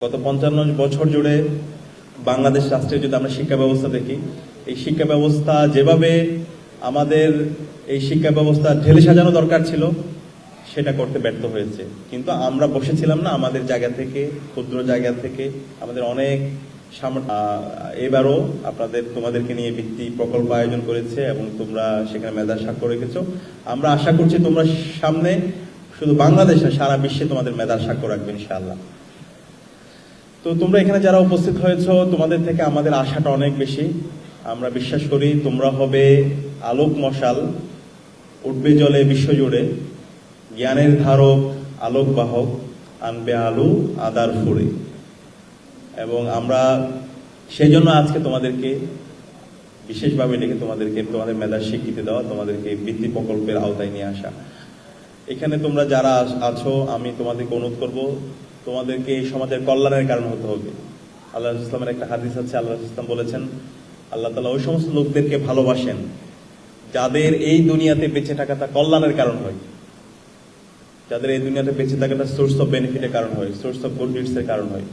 গত 55 বছর জুড়ে বাংলাদেশ রাষ্ট্রে যদি আমরা শিক্ষা ব্যবস্থা দেখি, এই শিক্ষা ব্যবস্থা যেভাবে আমাদের এই শিক্ষা ব্যবস্থা ঢেলে সাজানো দরকার ছিল সেটা করতে ব্যর্থ হয়েছে। কিন্তু আমরা বসেছিলাম না আমাদের জায়গা থেকে, ক্ষুদ্র জায়গা থেকে আমাদের অনেক এবারও তোমাদেরকে নিয়ে ভিত্তি প্রকল্প আয়োজন করেছে এবং তোমরা সেখানে মেধার স্বাক্ষর রেখেছো। আমরা আশা করছি তোমরা সামনে শুধু বাংলাদেশ না সারা বিশ্বে তোমাদের মেধার স্বাক্ষর রাখবে ইনশাআল্লাহ। তো তোমরা এখানে যারা উপস্থিত হয়েছো তোমাদের থেকে আমাদের আশাটা অনেক বেশি। আমরা বিশ্বাস করি তোমরা হবে আলোক মশাল, উঠবে জলে বিশ্বজুড়ে, জ্ঞানের ধারক আলোক বাহক, আনবে আলো আদার ফুরে। এবং আমরা সেই জন্য আজকে তোমাদেরকে বিশেষভাবে ডেকে তোমাদের মেধার স্বীকৃতি দেওয়া, তোমাদেরকে বৃত্তি প্রকল্পের আওতায় নিয়ে আসা। এখানে তোমরা যারা আছো আমি তোমাদেরকে অনুরোধ করব, তোমাদেরকে এই সমাজের কল্যাণের কারণ হতে হবে। আল্লাহ ইসলামের একটা হাদিস আছে, আল্লাহ ইসলাম বলেছেন আল্লাহ তাআলা ওই সমস্ত লোকদেরকে ভালোবাসেন যাদের এই দুনিয়াতে বেঁচে থাকাটা কল্যাণের কারণ হয়, যাদের এই দুনিয়াতে বেঁচে থাকাটা সোর্স অফ বেনিফিটের কারণ হয়, সোর্স অফ গুড ডিডস এর কারণ হয়।